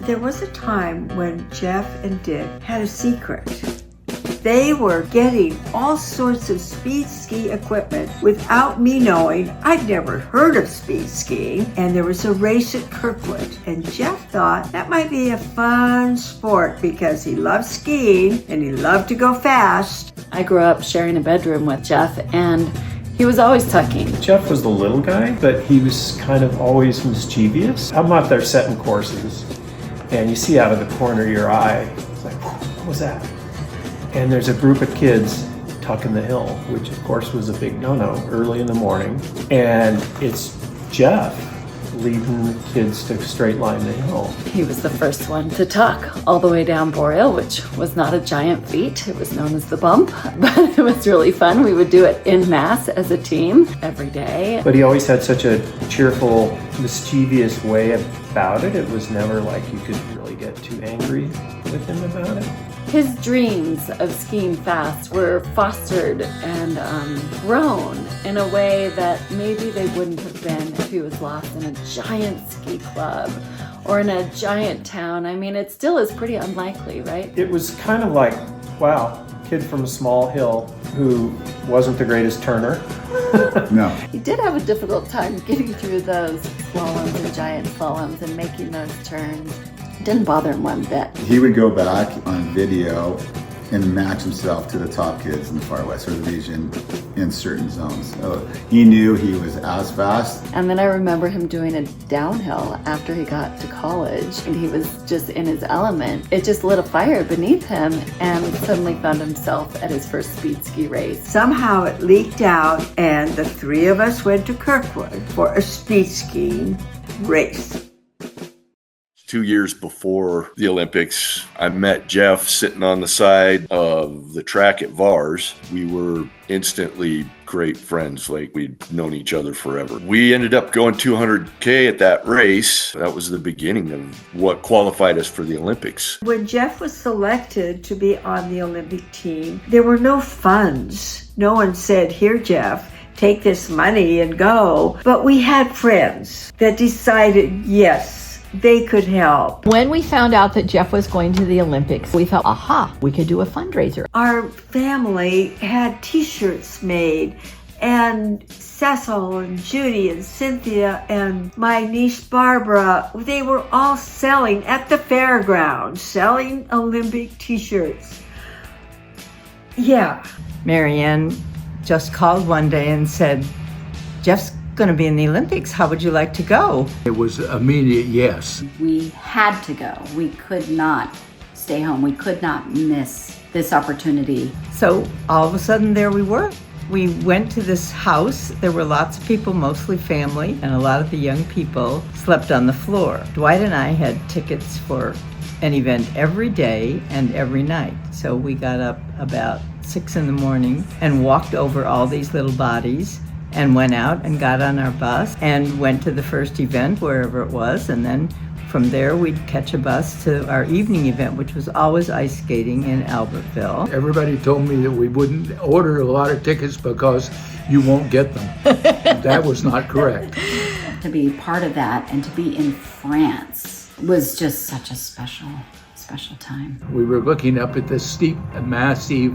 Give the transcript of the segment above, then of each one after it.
There was a time when Jeff and Dick had a secret. They were getting all sorts of speed ski equipment without me knowing. I'd never heard of speed skiing, and there was a race at Kirkwood, and Jeff thought that might be a fun sport because he loved skiing and he loved to go fast. I grew up sharing a bedroom with Jeff, and he was always tucking. Jeff was the little guy, but he was kind of always mischievous. I'm out there setting courses, and you see out of the corner of your eye, it's like, what was that? And there's a group of kids tucking the hill, which of course was a big no-no early in the morning. And it's Jeff leading the kids to straight line the hill. He was the first one to tuck all the way down Boreal, which was not a giant feat. It was known as the bump, but it was really fun. We would do it en masse as a team every day. But he always had such a cheerful, mischievous way about it. It was never like you could really get too angry with him about it. His dreams of skiing fast were fostered and grown in a way that maybe they wouldn't have been if he was lost in a giant ski club or in a giant town. I mean, it still is pretty unlikely, right? It was kind of like, wow, kid from a small hill who wasn't the greatest turner. No. He did have a difficult time getting through those slaloms and giant slaloms and making those turns. Didn't bother him one bit. He would go back on video and match himself to the top kids in the Far West region in certain zones. So he knew he was as fast. And then I remember him doing a downhill after he got to college, and he was just in his element. It just lit a fire beneath him, and suddenly found himself at his first speed ski race. Somehow it leaked out, and the three of us went to Kirkwood for a speed skiing race. 2 years before the Olympics, I met Jeff sitting on the side of the track at VARS. We were instantly great friends, like we'd known each other forever. We ended up going 200K at that race. That was the beginning of what qualified us for the Olympics. When Jeff was selected to be on the Olympic team, there were no funds. No one said, "Here, Jeff, take this money and go." But we had friends that decided, yes, they could help. When we found out that Jeff was going to the Olympics, we thought, aha, we could do a fundraiser. Our family had t-shirts made, and Cecil and Judy and Cynthia and my niece Barbara, they were all selling at the fairgrounds, selling Olympic t-shirts. Yeah. Marianne just called one day and said, "Jeff's going to be in the Olympics. How would you like to go?" It was immediate yes. We had to go. We could not stay home. We could not miss this opportunity. So all of a sudden there we were. We went to this house. There were lots of people, mostly family, and a lot of the young people slept on the floor. Dwight and I had tickets for an event every day and every night. So we got up about 6 in the morning and walked over all these little bodies and went out and got on our bus and went to the first event, wherever it was, and then from there we'd catch a bus to our evening event, which was always ice skating in Albertville. Everybody told me that we wouldn't order a lot of tickets because you won't get them. That was not correct. To be part of that and to be in France was just such a special time. We were looking up at this steep, massive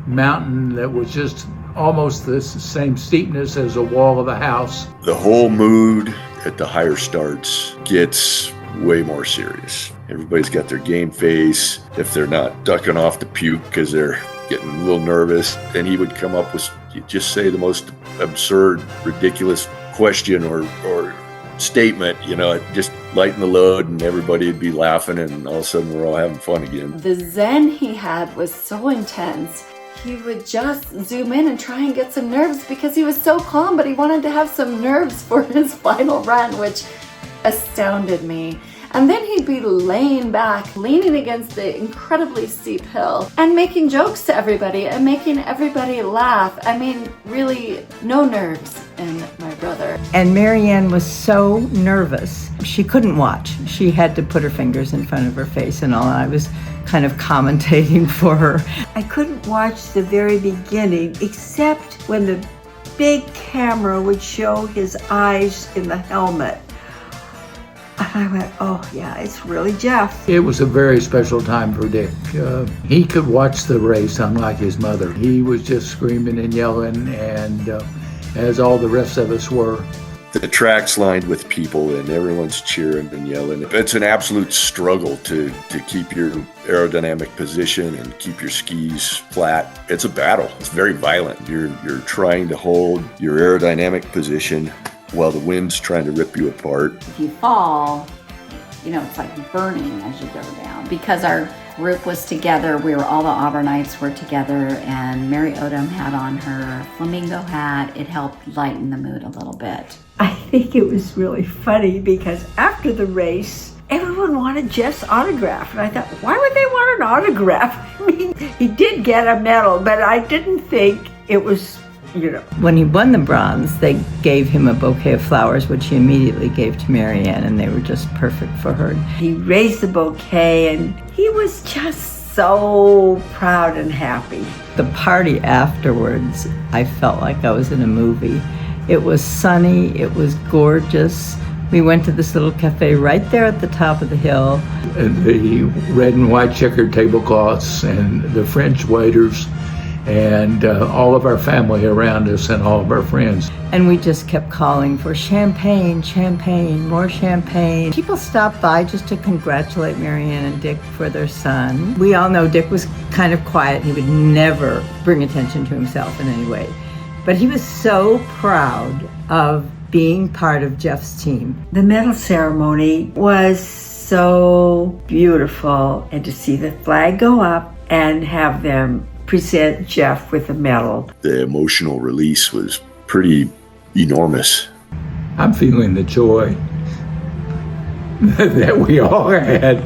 mountain that was just almost the same steepness as a wall of a house. The whole mood at the higher starts gets way more serious. Everybody's got their game face. If they're not ducking off to puke because they're getting a little nervous, then he would come up with, just say the most absurd, ridiculous question or statement, just lighten the load, and everybody would be laughing, and all of a sudden we're all having fun again. The zen he had was so intense. He would just zoom in and try and get some nerves because he was so calm, but he wanted to have some nerves for his final run, which astounded me. And then he'd be laying back, leaning against the incredibly steep hill and making jokes to everybody and making everybody laugh. I mean, really, no nerves in my brother. And Marianne was so nervous, she couldn't watch. She had to put her fingers in front of her face and all. I was kind of commentating for her. I couldn't watch the very beginning except when the big camera would show his eyes in the helmet. And I went, oh yeah, it's really Jeff. It was a very special time for Dick. He could watch the race, unlike his mother. He was just screaming and yelling, and as all the rest of us were. The track's lined with people and everyone's cheering and yelling. It's an absolute struggle to keep your aerodynamic position and keep your skis flat. It's a battle. It's very violent. You're trying to hold your aerodynamic position while the wind's trying to rip you apart. If you fall, it's like burning as you go down. Because our group was together, all the Auburnites were together, and Mary Odom had on her flamingo hat. It helped lighten the mood a little bit. I think it was really funny because after the race, everyone wanted Jeff's autograph. And I thought, why would they want an autograph? I mean, he did get a medal, but I didn't think it was, When he won the bronze, they gave him a bouquet of flowers, which he immediately gave to Marianne, and they were just perfect for her. He raised the bouquet, and he was just so proud and happy. The party afterwards, I felt like I was in a movie. It was sunny, it was gorgeous. We went to this little cafe right there at the top of the hill. And the red and white checkered tablecloths and the French waiters and all of our family around us and all of our friends. And we just kept calling for champagne, champagne, more champagne. People stopped by just to congratulate Marianne and Dick for their son. We all know Dick was kind of quiet. He would never bring attention to himself in any way. But he was so proud of being part of Jeff's team. The medal ceremony was so beautiful, and to see the flag go up and have them present Jeff with a medal. The emotional release was pretty enormous. I'm feeling the joy that we all had.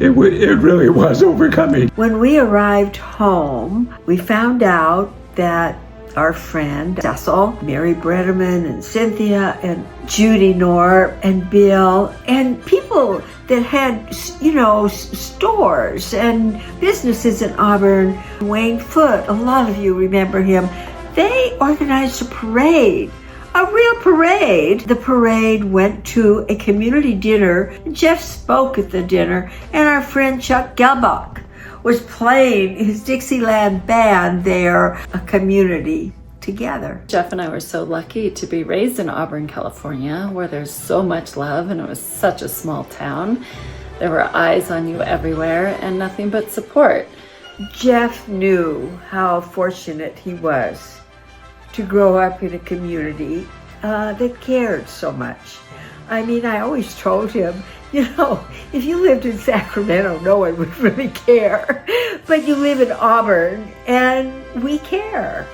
It really was overcoming. When we arrived home, we found out that our friend Cecil, Mary Bretterman, and Cynthia, and Judy Knorr, and Bill, and people that had, stores and businesses in Auburn. Wayne Foote, a lot of you remember him. They organized a parade, a real parade. The parade went to a community dinner. Jeff spoke at the dinner, and our friend Chuck Gelbach was playing his Dixieland band there, a community together. Jeff and I were so lucky to be raised in Auburn, California, where there's so much love and it was such a small town. There were eyes on you everywhere and nothing but support. Jeff knew how fortunate he was to grow up in a community that cared so much. I mean, I always told him, if you lived in Sacramento, no one would really care. But you live in Auburn, and we care.